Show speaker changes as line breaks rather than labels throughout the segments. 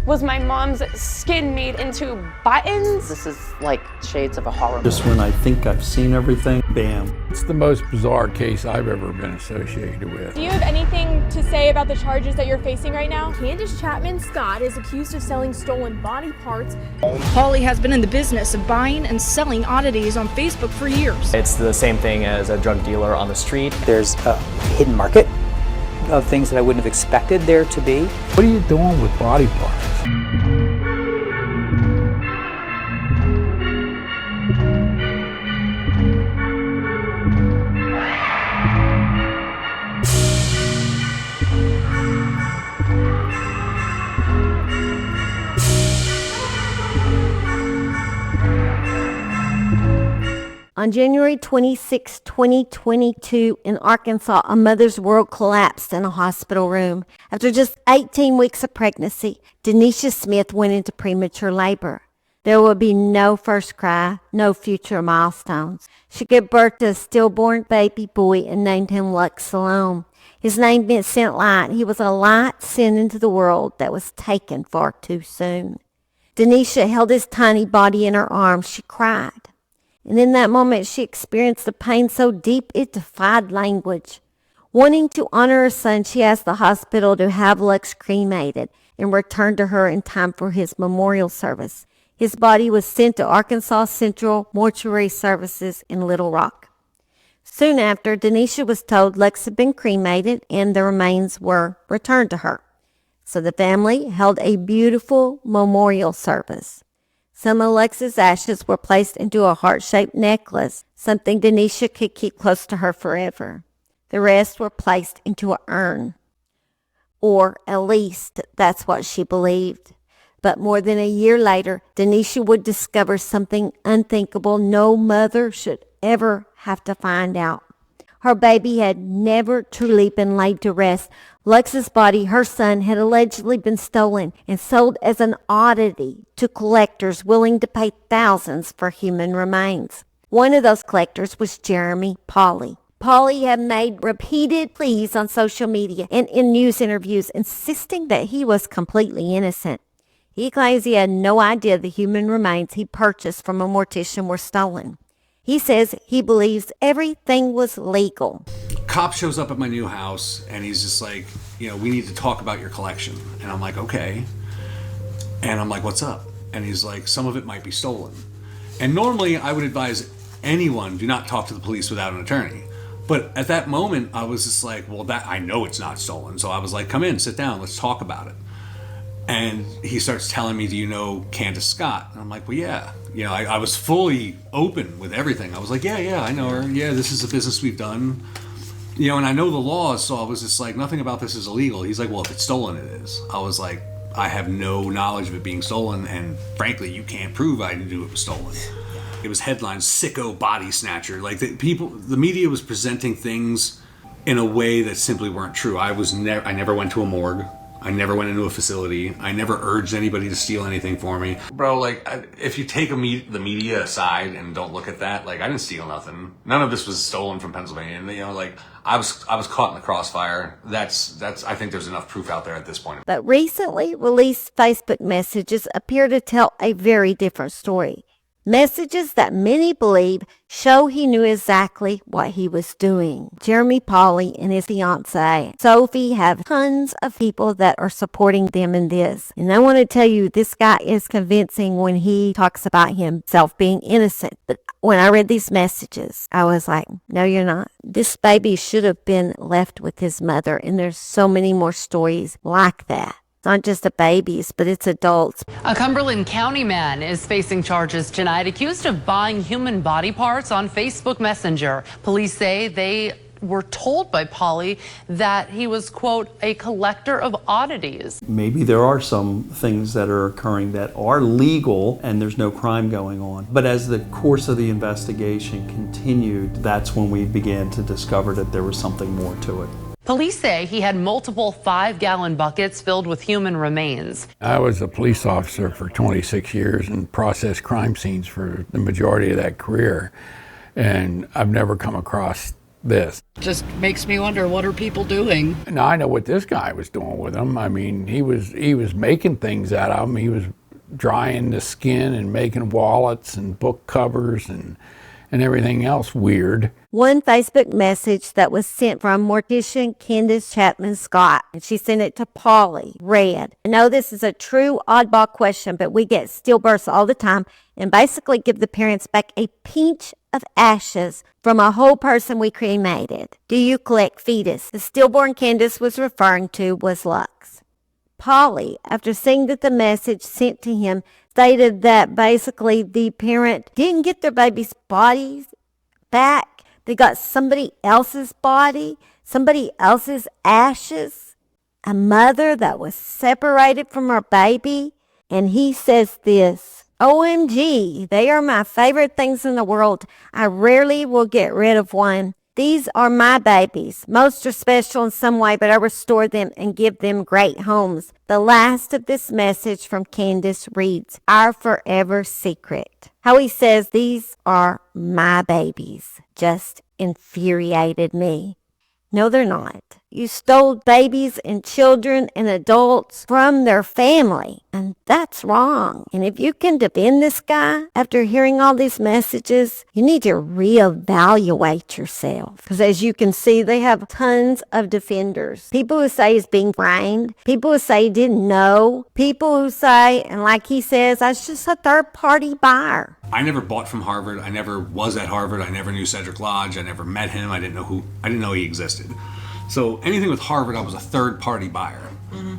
Was my mom's skin made into buttons?
This is like shades of a horror.
Just when I think I've seen everything, bam.
It's the most bizarre case I've ever been associated with.
Do you have anything to say about the charges that you're facing right now? Candace Chapman Scott is accused of selling stolen body parts.
Pauley has been in the business of buying and selling oddities on Facebook for years.
It's the same thing as a drug dealer on the street.
There's a hidden market of things that I wouldn't have expected there to be.
What are you doing with body parts?
On January 26, 2022, in Arkansas, a mother's world collapsed in a hospital room. After just 18 weeks of pregnancy, Denisha Smith went into premature labor. There would be no first cry, no future milestones. She gave birth to a stillborn baby boy and named him Lux Salome. His name meant sent light. He was a light sent into the world that was taken far too soon. Denisha held his tiny body in her arms. She cried. And in that moment, she experienced a pain so deep it defied language. Wanting to honor her son, she asked the hospital to have Lux cremated and returned to her in time for his memorial service. His body was sent to Arkansas Central Mortuary Services in Little Rock. Soon after, Denisha was told Lux had been cremated and the remains were returned to her. So the family held a beautiful memorial service. Some of Lux's ashes were placed into a heart-shaped necklace, something Denisha could keep close to her forever. The rest were placed into an urn. Or at least that's what she believed. But more than a year later, Denisha would discover something unthinkable no mother should ever have to find out. Her baby had never truly been laid to rest. Lux's body, her son, had allegedly been stolen and sold as an oddity to collectors willing to pay thousands for human remains. One of those collectors was Jeremy Pauley. Pauley had made repeated pleas on social media and in news interviews, insisting that he was completely innocent. He claims he had no idea the human remains he purchased from a mortician were stolen. He says he believes everything was legal.
Cop shows up at my new house and he's just like, we need to talk about your collection. And I'm like, okay. And I'm like, what's up? And he's like, some of it might be stolen. And normally I would advise anyone, do not talk to the police without an attorney. But at that moment, I was just like, well, I know it's not stolen. So I was like, come in, sit down, let's talk about it. And he starts telling me, do you know Candace Scott? And I'm like, well, yeah. I was fully open with everything. I was like, yeah, I know her. Yeah, this is a business we've done. And I know the laws, so I was just like, nothing about this is illegal. He's like, well, if it's stolen, it is. I was like, I have no knowledge of it being stolen, and frankly, you can't prove I knew it was stolen. It was headlines, sicko body snatcher. Like, the media was presenting things in a way that simply weren't true. I never went to a morgue. I never went into a facility. I never urged anybody to steal anything for me. Bro, if you take the media aside and don't look at that, I didn't steal nothing. None of this was stolen from Pennsylvania. And, I was caught in the crossfire. That's I think there's enough proof out there at this point.
But recently released Facebook messages appear to tell a very different story. Messages that many believe show he knew exactly what he was doing. Jeremy Pauley and his fiancée, Sophie, have tons of people that are supporting them in this. And I want to tell you, this guy is convincing when he talks about himself being innocent. But when I read these messages, I was like, no, you're not. This baby should have been left with his mother. And there's so many more stories like that. It's not just the babies, but it's adults.
A Cumberland County man is facing charges tonight, accused of buying human body parts on Facebook Messenger. Police say they were told by Pauley that he was, quote, a collector of oddities.
Maybe there are some things that are occurring that are legal and there's no crime going on. But as the course of the investigation continued, that's when we began to discover that there was something more to it.
Police say he had multiple 5-gallon buckets filled with human remains.
I was a police officer for 26 years and processed crime scenes for the majority of that career. And I've never come across this.
Just makes me wonder, what are people doing?
Now I know what this guy was doing with them. I mean, he was making things out of them. He was drying the skin and making wallets and book covers and everything else weird.
One Facebook message that was sent from mortician Candace Chapman Scott, and she sent it to Pauley, read, I know this is a true oddball question, but we get stillbirths all the time and basically give the parents back a pinch of ashes from a whole person we cremated. Do you collect fetus? The stillborn Candace was referring to was Lux. Pauley, after seeing that the message sent to him stated that basically the parent didn't get their baby's bodies back. They got somebody else's body, somebody else's ashes, a mother that was separated from her baby. And he says this, OMG, they are my favorite things in the world. I rarely will get rid of one. These are my babies. Most are special in some way, but I restore them and give them great homes. The last of this message from Candace reads, Our forever secret. How he says these are my babies just infuriated me. No, they're not. You stole babies and children and adults from their family, and that's wrong. And if you can defend this guy after hearing all these messages, you need to reevaluate yourself. Because as you can see, they have tons of defenders. People who say he's being framed, people who say he didn't know, people who say, and like he says, I was just a third-party buyer.
I never bought from Harvard. I never was at Harvard. I never knew Cedric Lodge. I never met him. I didn't know he existed. So anything with Harvard, I was a third-party buyer. Mm-hmm.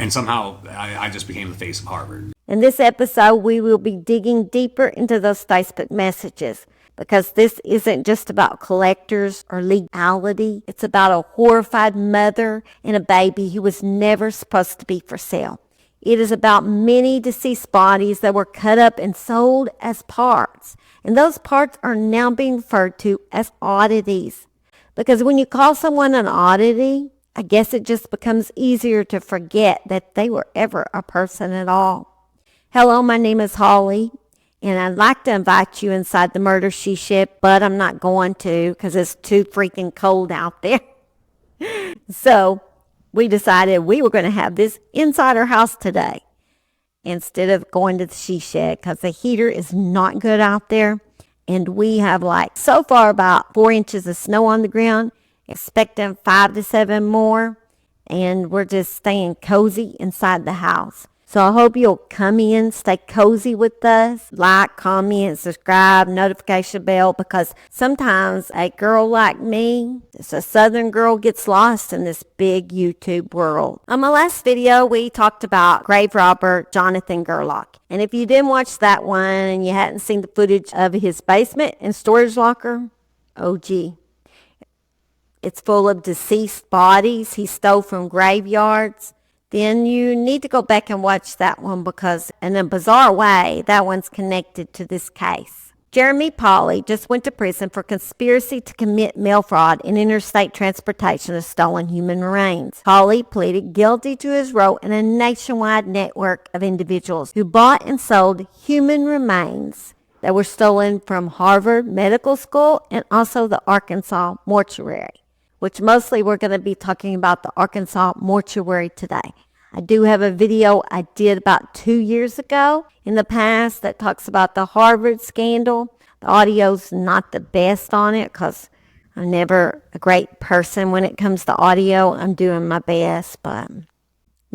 And somehow I just became the face of Harvard.
In this episode, we will be digging deeper into those Facebook messages because this isn't just about collectors or legality. It's about a horrified mother and a baby who was never supposed to be for sale. It is about many deceased bodies that were cut up and sold as parts. And those parts are now being referred to as oddities. Because when you call someone an oddity, I guess it just becomes easier to forget that they were ever a person at all. Hello, my name is Holly, and I'd like to invite you inside the murder she shipped, but I'm not going to because it's too freaking cold out there. So we decided we were going to have this inside our house today instead of going to the she shed because the heater is not good out there. And we have so far about 4 inches of snow on the ground, expecting 5 to 7 more. And we're just staying cozy inside the house. So I hope you'll come in, stay cozy with us, like, comment, subscribe, notification bell, because sometimes a girl like me, just a southern girl, gets lost in this big YouTube world. On my last video, we talked about grave robber Jonathan Gerlach. And if you didn't watch that one and you hadn't seen the footage of his basement and storage locker, oh gee. It's full of deceased bodies he stole from graveyards. Then you need to go back and watch that one because in a bizarre way, that one's connected to this case. Jeremy Pauley just went to prison for conspiracy to commit mail fraud in interstate transportation of stolen human remains. Pauley pleaded guilty to his role in a nationwide network of individuals who bought and sold human remains that were stolen from Harvard Medical School and also the Arkansas Mortuary, which mostly we're going to be talking about the Arkansas Mortuary today. I do have a video I did about 2 years ago in the past that talks about the Harvard scandal. The audio's not the best on it because I'm never a great person when it comes to audio. I'm doing my best, but I'm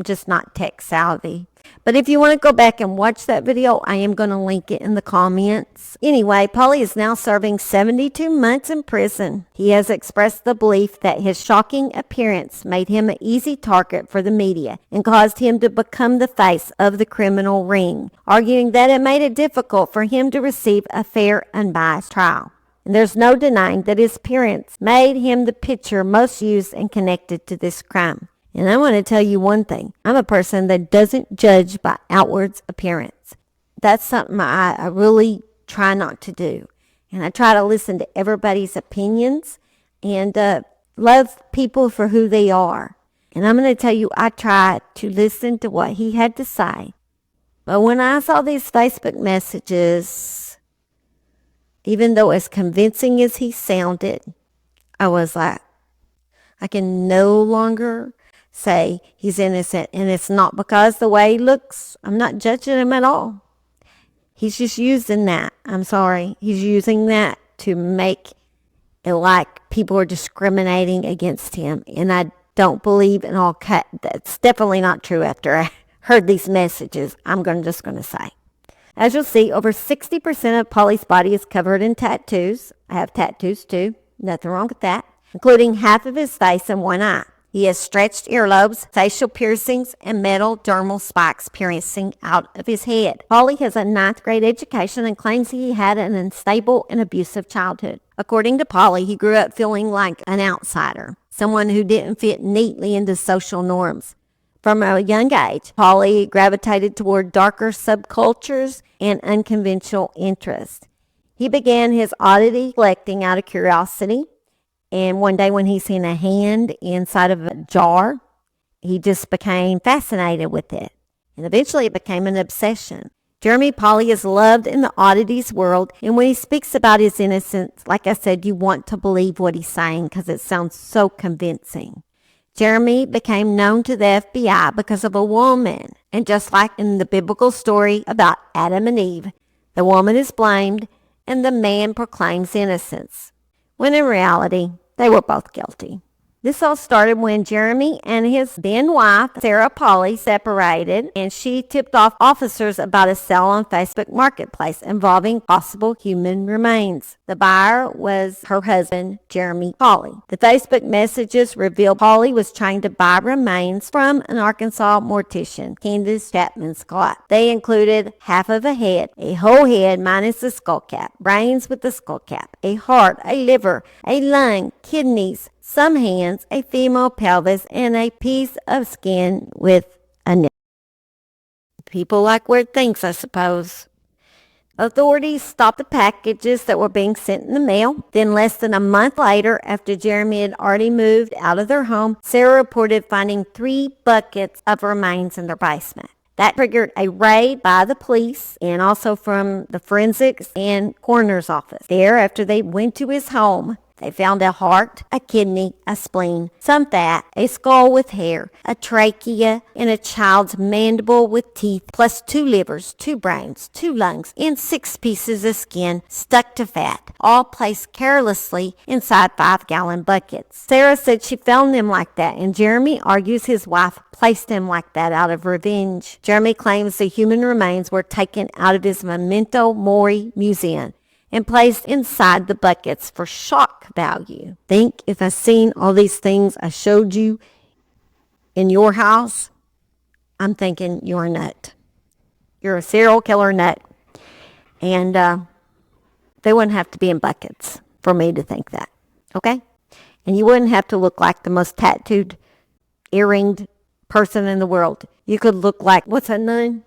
just not tech savvy. But if you want to go back and watch that video, I am going to link it in the comments. Anyway, Pauley is now serving 72 months in prison. He has expressed the belief that his shocking appearance made him an easy target for the media and caused him to become the face of the criminal ring, arguing that it made it difficult for him to receive a fair, unbiased trial. And there's no denying that his appearance made him the picture most used and connected to this crime. And I want to tell you one thing. I'm a person that doesn't judge by outward appearance. That's something I really try not to do. And I try to listen to everybody's opinions and love people for who they are. And I'm going to tell you, I tried to listen to what he had to say. But when I saw these Facebook messages, even though as convincing as he sounded, I was like, I can no longer say he's innocent. And it's not because the way he looks. I'm not judging him at all. He's just using that. I'm sorry. He's using that to make it like people are discriminating against him. And I don't believe in all cut. That's definitely not true after I heard these messages. I'm just going to say. As you'll see, over 60% of Pauley's body is covered in tattoos. I have tattoos too. Nothing wrong with that. Including half of his face and one eye. He has stretched earlobes, facial piercings, and metal dermal spikes piercing out of his head. Pauley has a 9th grade education and claims he had an unstable and abusive childhood. According to Pauley, he grew up feeling like an outsider, someone who didn't fit neatly into social norms. From a young age, Pauley gravitated toward darker subcultures and unconventional interests. He began his oddity collecting out of curiosity. And one day when he seen a hand inside of a jar, he just became fascinated with it. And eventually it became an obsession. Jeremy Pauley is loved in the oddities world. And when he speaks about his innocence, like I said, you want to believe what he's saying because it sounds so convincing. Jeremy became known to the FBI because of a woman. And just like in the biblical story about Adam and Eve, the woman is blamed and the man proclaims innocence, when in reality, they were both guilty. This all started when Jeremy and his then wife, Sarah Pauley, separated, and she tipped off officers about a sale on Facebook Marketplace involving possible human remains. The buyer was her husband, Jeremy Pauley. The Facebook messages revealed Pauley was trying to buy remains from an Arkansas mortician, Candace Chapman Scott. They included half of a head, a whole head minus the skull cap, brains with the skull cap, a heart, a liver, a lung, kidneys, some hands, a female pelvis, and a piece of skin with a nipple. People like weird things, I suppose. Authorities stopped the packages that were being sent in the mail. Then less than a month later, after Jeremy had already moved out of their home, Sarah reported finding 3 buckets of remains in their basement. That triggered a raid by the police and also from the forensics and coroner's office. There, after they went to his home, they found a heart, a kidney, a spleen, some fat, a skull with hair, a trachea, and a child's mandible with teeth, plus 2 livers, 2 brains, 2 lungs, and 6 pieces of skin stuck to fat, all placed carelessly inside 5-gallon buckets. Sarah said she found them like that, and Jeremy argues his wife placed them like that out of revenge. Jeremy claims the human remains were taken out of his Memento Mori museum and placed inside the buckets for shock value. Think if I seen all these things I showed you in your house, I'm thinking you're a nut. You're a serial killer nut. And they wouldn't have to be in buckets for me to think that. Okay? And you wouldn't have to look like the most tattooed, earringed person in the world. You could look like, what's that nun?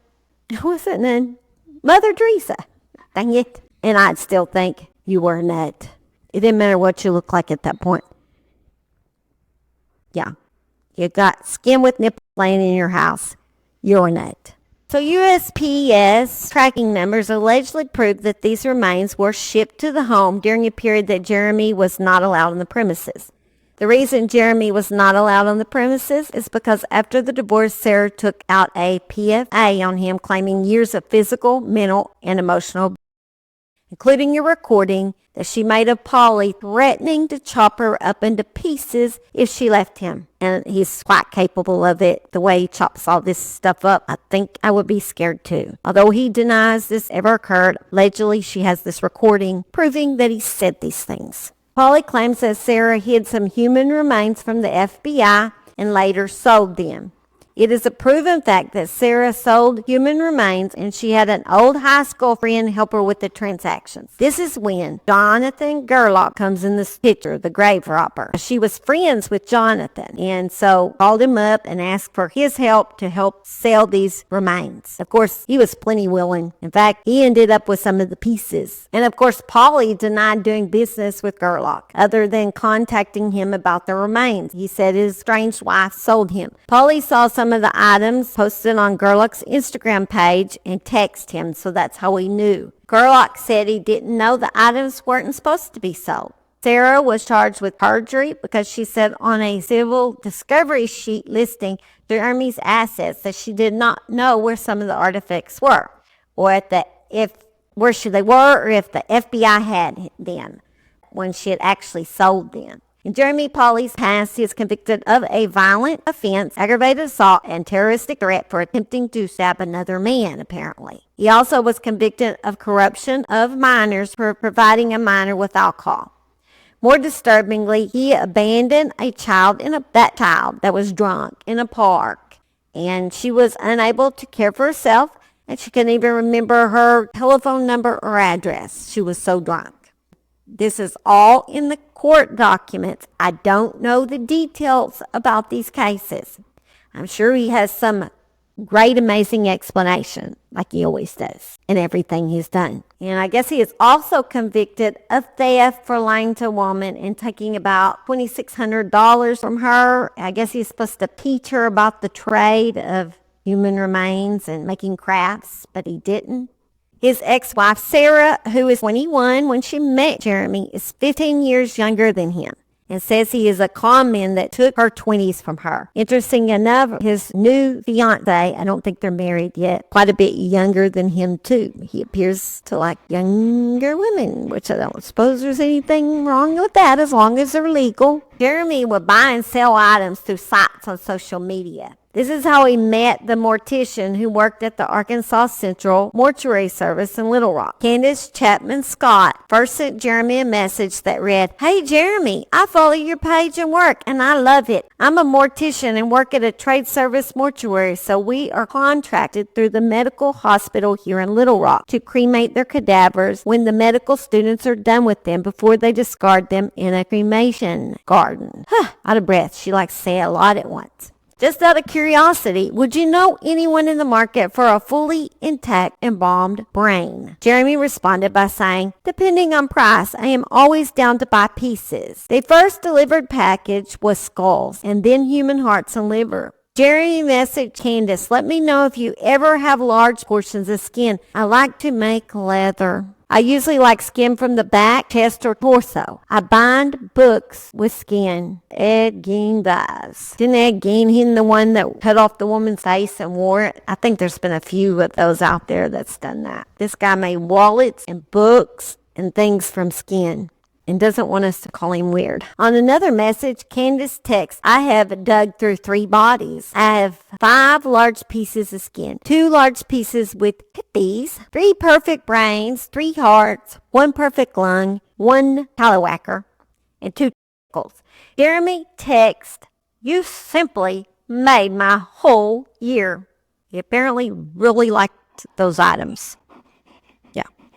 What's that nun? Mother Teresa. Dang it. And I'd still think you were a nut. It didn't matter what you look like at that point. Yeah. You got skin with nipples laying in your house. You're a nut. So USPS tracking numbers allegedly proved that these remains were shipped to the home during a period that Jeremy was not allowed on the premises. The reason Jeremy was not allowed on the premises is because after the divorce, Sarah took out a PFA on him, claiming years of physical, mental, and emotional abuse, including a recording that she made of Pauley threatening to chop her up into pieces if she left him. And he's quite capable of it. The way he chops all this stuff up, I think I would be scared too. Although he denies this ever occurred, allegedly she has this recording proving that he said these things. Pauley claims that Sarah hid some human remains from the FBI and later sold them. It is a proven fact that Sarah sold human remains and she had an old high school friend help her with the transactions. This is when Jonathan Gerlach comes in this picture, the grave robber. She was friends with Jonathan and so called him up and asked for his help to help sell these remains. Of course, he was plenty willing. In fact, he ended up with some of the pieces. And of course, Pauley denied doing business with Gerlach other than contacting him about the remains. He said his estranged wife sold him. Pauley saw some of the items posted on Gerlach's Instagram page and texted him, so that's how he knew. Gerlach said he didn't know the items weren't supposed to be sold. Sarah was charged with perjury because she said on a civil discovery sheet listing Jeremy's assets that she did not know where some of the artifacts were, or if they were, or if the FBI had them when she had actually sold them. In Jeremy Pauley's past, he is convicted of a violent offense, aggravated assault, and terroristic threat for attempting to stab another man, apparently. He also was convicted of corruption of minors for providing a minor with alcohol. More disturbingly, he abandoned that child that was drunk in a park, and she was unable to care for herself, and she couldn't even remember her telephone number or address. She was so drunk. This is all in the court documents. I don't know the details about these cases. I'm sure he has some great, amazing explanation, like he always does, in everything he's done. And I guess he is also convicted of theft for lying to a woman and taking about $2,600 from her. I guess he's supposed to teach her about the trade of human remains and making crafts, but he didn't. His ex-wife, Sarah, who is 21 when she met Jeremy, is 15 years younger than him and says he is a con man that took her 20s from her. Interesting enough, his new fiancée, I don't think they're married yet, quite a bit younger than him too. He appears to like younger women, which I don't suppose there's anything wrong with that as long as they're legal. Jeremy would buy and sell items through sites on social media. This is how he met the mortician who worked at the Arkansas Central Mortuary Service in Little Rock. Candace Chapman Scott first sent Jeremy a message that read, "Hey Jeremy, I follow your page and work and I love it. I'm a mortician and work at a trade service mortuary, so we are contracted through the medical hospital here in Little Rock to cremate their cadavers when the medical students are done with them before they discard them in a cremation garden." Out of breath. She likes to say a lot at once. Just out of curiosity, would you know anyone in the market for a fully intact embalmed brain? Jeremy responded by saying, "Depending on price, I am always down to buy pieces." The first delivered package was skulls and then human hearts and liver. Jeremy messaged Candace, "Let me know if you ever have large portions of skin. I like to make leather. I usually like skin from the back, chest, or torso. I bind books with skin." Ed Gein dies. Didn't Ed Gein, he the one that cut off the woman's face and wore it? I think there's been a few of those out there that's done that. This guy made wallets and books and things from skin and doesn't want us to call him weird. On another message, Candace texts, "I have dug through 3 bodies. I have 5 large pieces of skin, 2 large pieces with pithies, 3 perfect brains, 3 hearts, 1 perfect lung, 1 tallywhacker, and 2 testicles." Jeremy texts, "You simply made my whole year." He apparently really liked those items.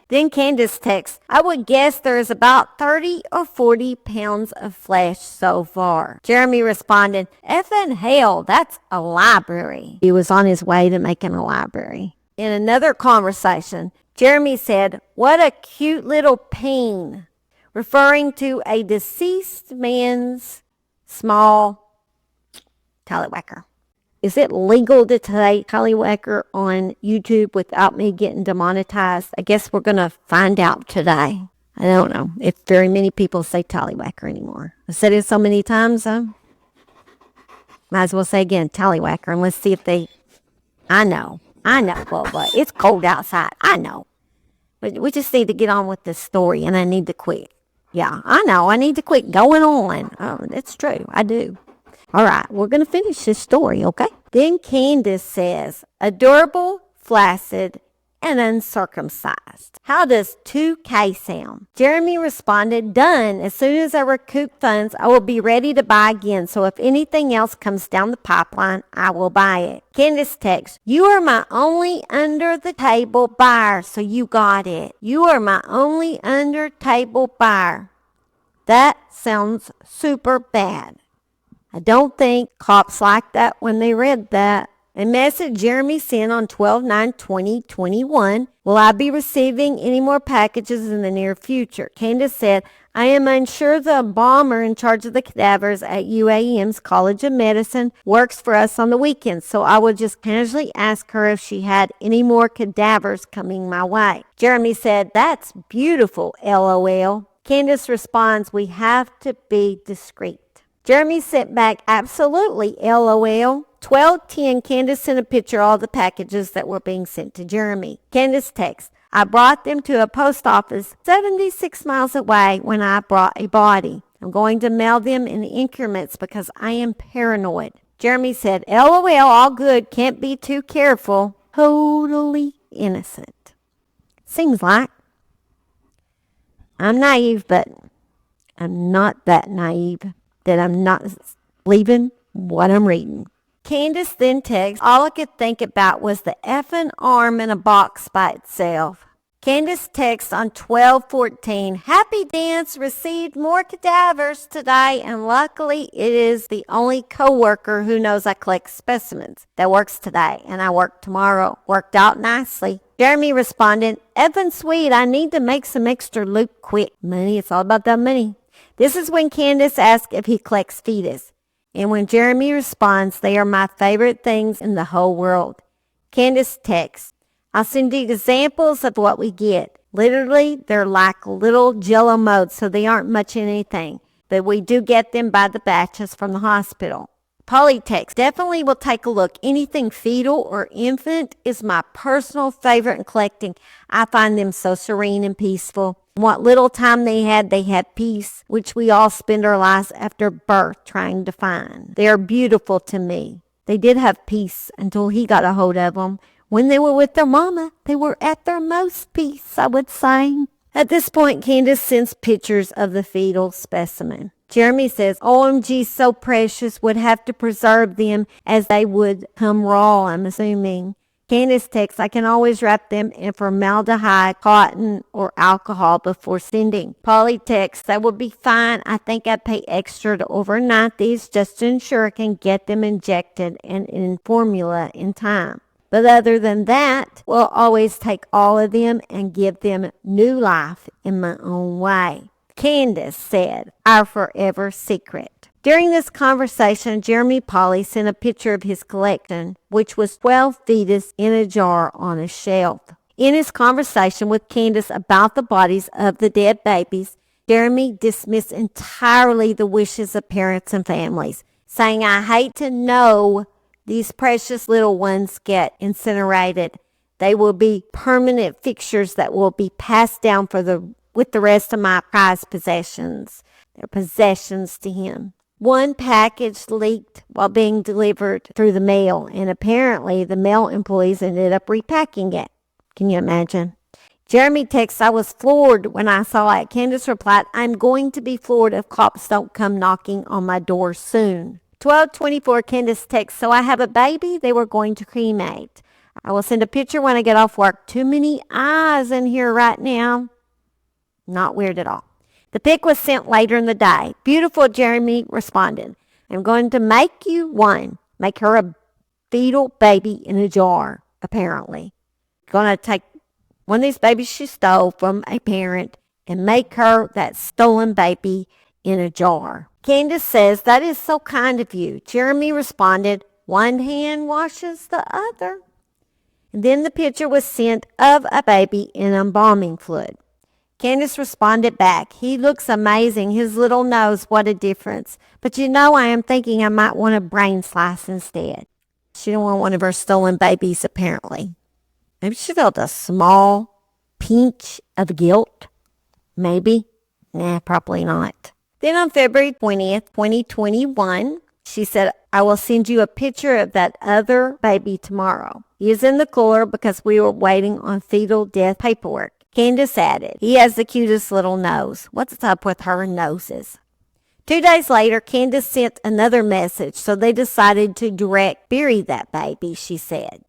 Then Candace texts, "I would guess there is about 30 or 40 pounds of flesh so far." Jeremy responded, "Effing hell, that's a library." He was on his way to making a library. In another conversation, Jeremy said, "What a cute little peen," referring to a deceased man's small tallywhacker. Is it legal to say tallywhacker on YouTube without me getting demonetized? I guess we're going to find out today. I don't know if very many people say tallywhacker anymore. I said it so many times, might as well say again, tallywhacker, and let's see if they... I know. Well, but it's cold outside. I know. But we just need to get on with this story, and I need to quit. Yeah, I know. I need to quit going on. Oh, that's true. I do. All right, we're going to finish this story, okay? Then Candace says, "Adorable, flaccid, and uncircumcised. How does 2K sound?" Jeremy responded, "Done. As soon as I recoup funds, I will be ready to buy again. So if anything else comes down the pipeline, I will buy it." Candace texts, "You are my only under-the-table buyer, so you got it. You are my only under-table buyer." That sounds super bad. I don't think cops liked that when they read that. A message Jeremy sent on 12/9/2021. "Will I be receiving any more packages in the near future?" Candace said, "I am unsure the embalmer in charge of the cadavers at UAM's College of Medicine works for us on the weekends, so I would just casually ask her if she had any more cadavers coming my way." Jeremy said, "That's beautiful, LOL. Candace responds, we have to be discreet. Jeremy sent back, absolutely, LOL. 12:10, Candace sent a picture of all the packages that were being sent to Jeremy. Candace texts, I brought them to a post office 76 miles away when I brought a body. I'm going to mail them in increments because I am paranoid. Jeremy said, LOL, all good, can't be too careful. Totally innocent. Seems like. I'm naive, but I'm not that naive that I'm not believing what I'm reading. Candace then texts, all I could think about was the effing arm in a box by itself. Candace texts on 12:14, happy dance, received more cadavers today, and luckily it is the only co-worker who knows I collect specimens that works today, and I work tomorrow. Worked out nicely. Jeremy responded, effing sweet, I need to make some extra loot quick. Money, it's all about that money. This is when Candace asks if he collects fetus. And when Jeremy responds, they are my favorite things in the whole world. Candace texts, I'll send you examples of what we get. Literally, they're like little jello modes, so they aren't much in anything. But we do get them by the batches from the hospital. Pauley texts, definitely will take a look. Anything fetal or infant is my personal favorite in collecting. I find them so serene and peaceful. What little time they had peace, which we all spend our lives after birth trying to find. They are beautiful to me. They did have peace until he got a hold of them. When they were with their mama, they were at their most peace, I would say. At this point, Candace sends pictures of the fetal specimen. Jeremy says, OMG, so precious, would have to preserve them as they would come raw, I'm assuming. Candace texts, I can always wrap them in formaldehyde, cotton, or alcohol before sending. Pauley texts, that would be fine. I think I'd pay extra to overnight these just to ensure I can get them injected and in formula in time. But other than that, we'll always take all of them and give them new life in my own way. Candace said, our forever secret. During this conversation, Jeremy Pauley sent a picture of his collection, which was 12 fetus in a jar on a shelf. In his conversation with Candace about the bodies of the dead babies, Jeremy dismissed entirely the wishes of parents and families, saying, I hate to know these precious little ones get incinerated. They will be permanent fixtures that will be passed down with the rest of my prized possessions. They're possessions to him. One package leaked while being delivered through the mail, and apparently the mail employees ended up repacking it. Can you imagine? Jeremy texts, I was floored when I saw it. Candace replied, I'm going to be floored if cops don't come knocking on my door soon. 12:24, Candace texts, so I have a baby they were going to cremate. I will send a picture when I get off work. Too many eyes in here right now. Not weird at all. The pic was sent later in the day. Beautiful, Jeremy responded. I'm going to make you one. Make her a fetal baby in a jar, apparently. Going to take one of these babies she stole from a parent and make her that stolen baby in a jar. Candace says, that is so kind of you. Jeremy responded, one hand washes the other. And then the picture was sent of a baby in embalming fluid. Candace responded back, he looks amazing. His little nose, what a difference. But you know, I am thinking I might want a brain slice instead. She didn't want one of her stolen babies, apparently. Maybe she felt a small pinch of guilt. Maybe. Nah, probably not. Then on February 20th, 2021, she said, I will send you a picture of that other baby tomorrow. He is in the cooler because we were waiting on fetal death paperwork. Candace added, he has the cutest little nose. What's up with her noses? 2 days later, Candace sent another message, so they decided to direct bury that baby, she said.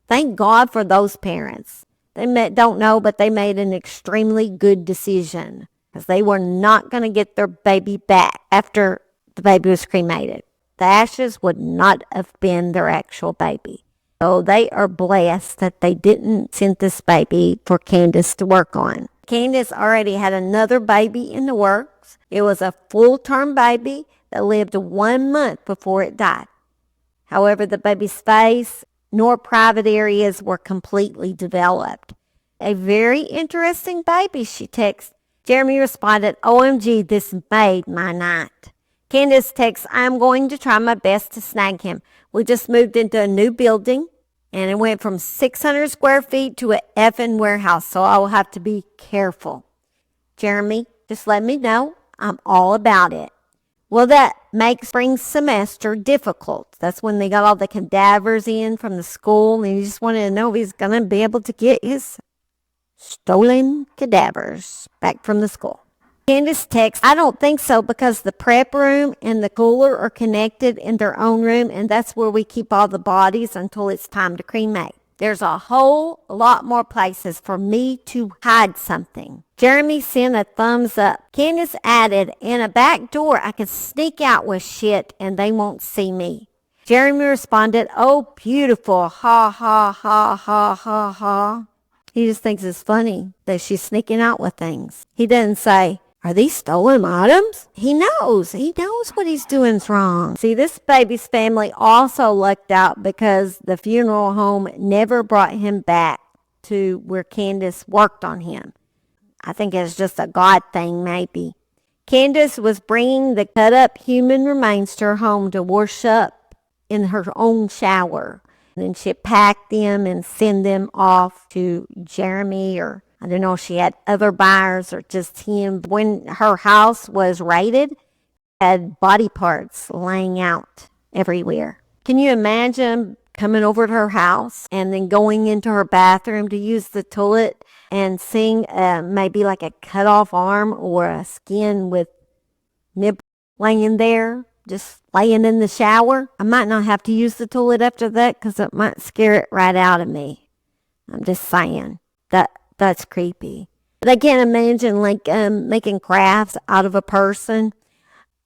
Thank God for those parents. They don't know, but they made an extremely good decision because they were not going to get their baby back after the baby was cremated. The ashes would not have been their actual baby. So they are blessed that they didn't send this baby for Candace to work on. Candace already had another baby in the works. It was a full-term baby that lived 1 month before it died. However, the baby's face nor private areas were completely developed. A very interesting baby, she texts. Jeremy responded, OMG, this made my night. Candace texts, I'm going to try my best to snag him. We just moved into a new building, and it went from 600 square feet to an effing warehouse, so I will have to be careful. Jeremy, just let me know. I'm all about it. Well, that makes spring semester difficult. That's when they got all the cadavers in from the school, and he just wanted to know if he's going to be able to get his stolen cadavers back from the school. Candace texts, I don't think so because the prep room and the cooler are connected in their own room, and that's where we keep all the bodies until it's time to cremate. There's a whole lot more places for me to hide something. Jeremy sent a thumbs up. Candace added, in a back door I could sneak out with shit and they won't see me. Jeremy responded, oh, beautiful, ha, ha, ha, ha, ha, ha. He just thinks it's funny that she's sneaking out with things. He doesn't say, are these stolen items? He knows what he's doing is wrong. See, this baby's family also lucked out because the funeral home never brought him back to where Candace worked on him. I think it's just a God thing, maybe. Candace was bringing the cut-up human remains to her home to wash up in her own shower. And then she packed them and sent them off to Jeremy, or I don't know if she had other buyers or just him. When her house was raided, had body parts laying out everywhere. Can you imagine coming over to her house and then going into her bathroom to use the toilet and seeing maybe like a cut off arm or a skin with nipple laying there, just laying in the shower? I might not have to use the toilet after that because it might scare it right out of me. I'm just saying that's creepy. But I can't imagine like making crafts out of a person,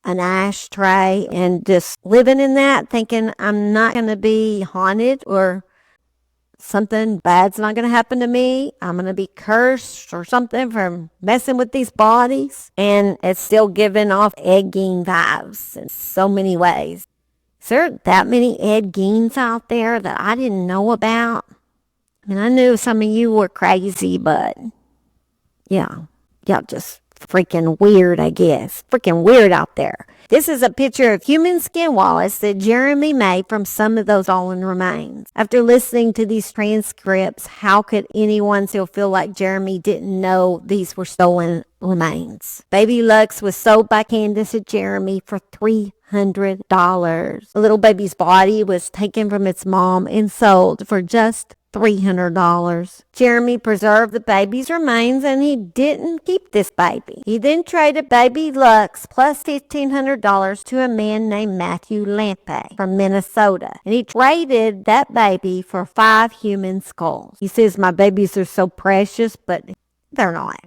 an ashtray, and just living in that, thinking I'm not going to be haunted or something bad's not going to happen to me. I'm going to be cursed or something from messing with these bodies. And it's still giving off Ed Gein vibes in so many ways. Is there that many Ed Geins out there that I didn't know about? I mean, I knew some of you were crazy, but yeah, y'all just freaking weird, I guess. Freaking weird out there. This is a picture of human skin wallets that Jeremy made from some of those stolen remains. After listening to these transcripts, how could anyone still feel like Jeremy didn't know these were stolen remains? Baby Lux was sold by Candace to Jeremy for $300. The little baby's body was taken from its mom and sold for just $300. Jeremy preserved the baby's remains and he didn't keep this baby. He then traded baby Lux plus $1,500 to a man named Matthew Lampe from Minnesota. And he traded that baby for 5 human skulls. He says, my babies are so precious, but they're not.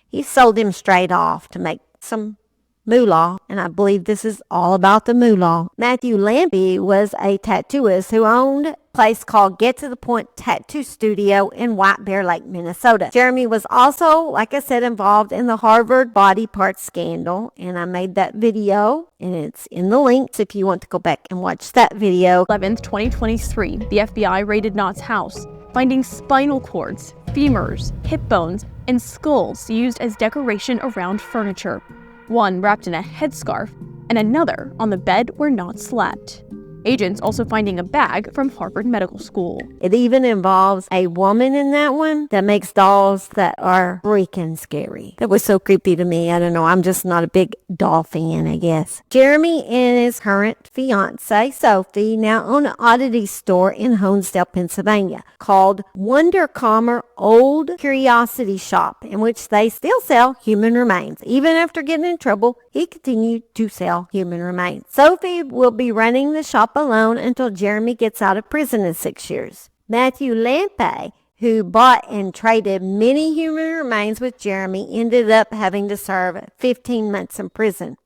He sold him straight off to make some moolah, and I believe this is all about the moolah. Matthew Lampe was a tattooist who owned a place called Get to the Point Tattoo Studio in White Bear Lake, Minnesota. Jeremy was also, like I said, involved in the Harvard body part scandal, and I made that video, and it's in the links if you want to go back and watch that video.
11th, 2023, the FBI raided Knott's house, finding spinal cords, femurs, hip bones, and skulls used as decoration around furniture. One wrapped in a headscarf, and another on the bed where Knott slept. Agents also finding a bag from Harvard Medical School.
It even involves a woman in that one that makes dolls that are freaking scary. That was so creepy to me. I don't know. I'm just not a big doll fan, I guess. Jeremy and his current fiance, Sophie, now own an oddity store in Honesdale, Pennsylvania called Wonder Calmer Old Curiosity Shop, in which they still sell human remains. Even after getting in trouble, he continued to sell human remains. Sophie will be running the shop alone until Jeremy gets out of prison in 6 years. Matthew Lampe, who bought and traded many human remains with Jeremy, ended up having to serve 15 months in prison.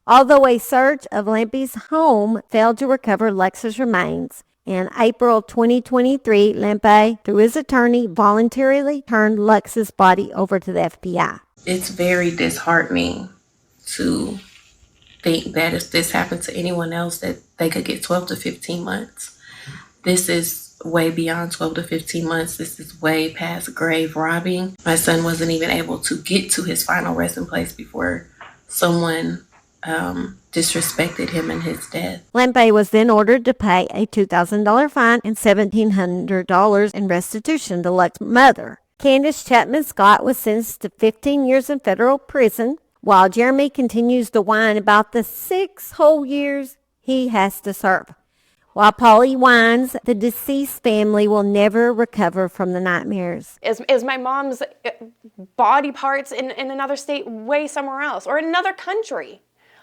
Although a search of Lampe's home failed to recover Lux's remains, in April 2023, Lampe, through his attorney, voluntarily turned Lux's body over to the FBI.
It's very disheartening to think that if this happened to anyone else, that they could get 12 to 15 months. This is way beyond 12 to 15 months. This is way past grave robbing. My son wasn't even able to get to his final resting place before someone disrespected him in his death.
Lampe was then ordered to pay a $2,000 fine and $1,700 in restitution to Luck's mother. Candace Chapman Scott was sentenced to 15 years in federal prison, while Jeremy continues to whine about the 6 whole years he has to serve. While Pauley whines, the deceased family will never recover from the nightmares.
Is my mom's body parts in another state way somewhere else or in another country?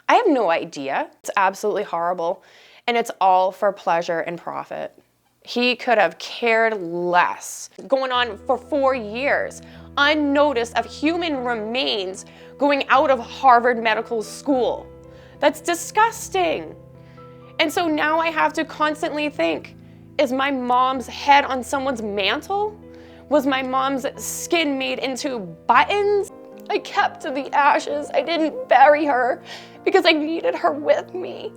I have no idea. It's absolutely horrible, and it's all for pleasure and profit. He could have cared less. Going on for 4 years, unnoticed of human remains going out of Harvard Medical School. That's disgusting. And so now I have to constantly think, is my mom's head on someone's mantle? Was my mom's skin made into buttons? I kept the ashes. I didn't bury her because I needed her with me.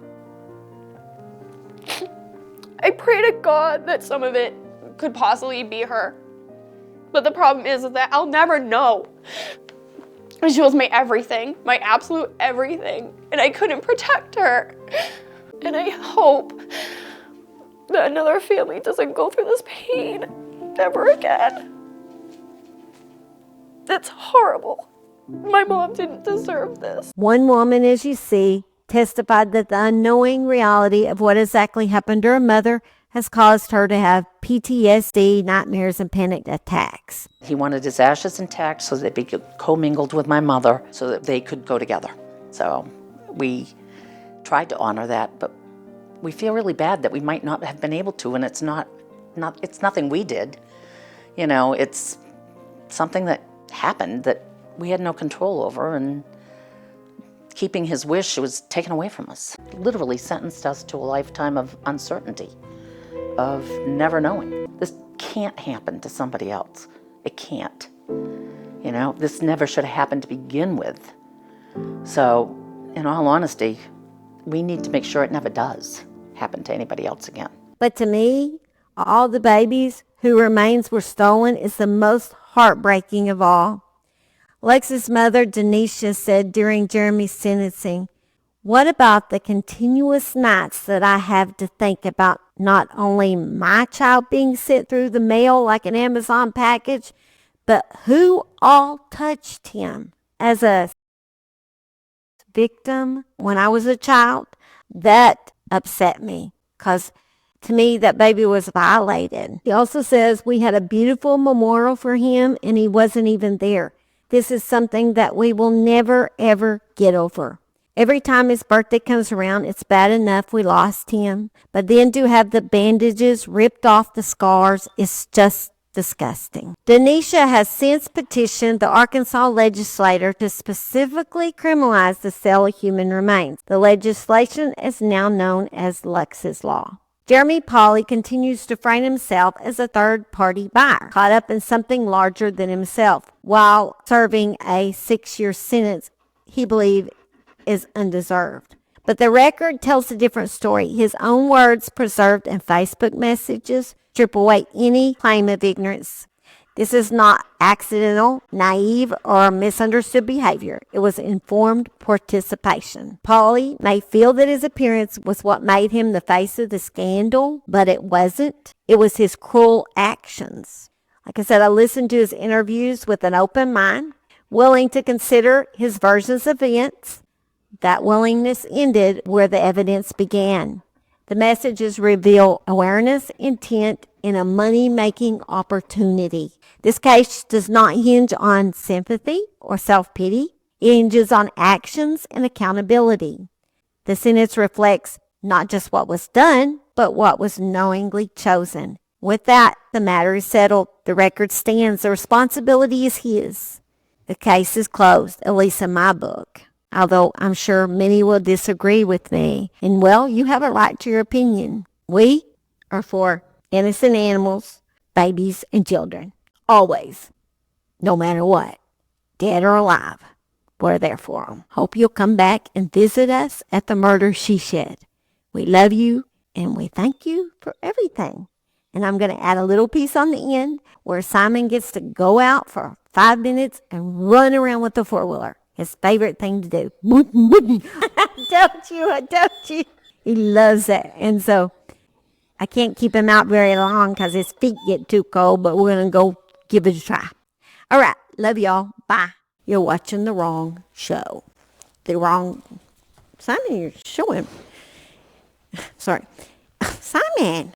I pray to God that some of it could possibly be her. But the problem is that I'll never know. She was my everything, my absolute everything, and I couldn't protect her. And I hope that another family doesn't go through this pain ever again. It's horrible. My mom didn't deserve this.
One woman, as you see, testified that the unknowing reality of what exactly happened to her mother has caused her to have PTSD, nightmares, and panic attacks.
He wanted his ashes intact so that they could commingled with my mother so that they could go together. So we tried to honor that, but we feel really bad that we might not have been able to, and it's nothing we did. You know, it's something that happened that we had no control over, and keeping his wish was taken away from us. Literally sentenced us to a lifetime of uncertainty, of never knowing. This can't happen to somebody else. It can't. You know, this never should have happened to begin with. So, in all honesty, we need to make sure it never does happen to anybody else again.
But to me, all the babies whose remains were stolen is the most heartbreaking of all. Lex's mother, Denisha, said during Jeremy's sentencing, "What about the continuous nights that I have to think about not only my child being sent through the mail like an Amazon package, but who all touched him as a victim when I was a child?" That upset me because to me that baby was violated. He also says we had a beautiful memorial for him and he wasn't even there. This is something that we will never, ever get over. Every time his birthday comes around, it's bad enough we lost him. But then to have the bandages ripped off the scars is just disgusting. Denisha has since petitioned the Arkansas legislature to specifically criminalize the sale of human remains. The legislation is now known as Lux's Law. Jeremy Pauley continues to frame himself as a third-party buyer, caught up in something larger than himself, while serving a 6-year sentence he believes is undeserved. But the record tells a different story. His own words preserved in Facebook messages strip away any claim of ignorance. This is not accidental, naive, or misunderstood behavior. It was informed participation. Pauley may feel that his appearance was what made him the face of the scandal, but it wasn't. It was his cruel actions. Like I said, I listened to his interviews with an open mind, willing to consider his versions of events. That willingness ended where the evidence began. The messages reveal awareness, intent, and a money-making opportunity. This case does not hinge on sympathy or self-pity. It hinges on actions and accountability. The sentence reflects not just what was done, but what was knowingly chosen. With that, the matter is settled. The record stands. The responsibility is his. The case is closed, at least in my book. Although I'm sure many will disagree with me. And well, you have a right to your opinion. We are for innocent animals, babies, and children. Always. No matter what. Dead or alive. We're there for them. Hope you'll come back and visit us at the Murder She Shed. We love you and we thank you for everything. And I'm going to add a little piece on the end where Simon gets to go out for 5 minutes and run around with the four-wheeler. His favorite thing to do. I told you. He loves that. And so I can't keep him out very long because his feet get too cold, but we're going to go give it a try. All right. Love y'all. Bye. You're watching the wrong show. Simon, you're showing. Sorry. Simon.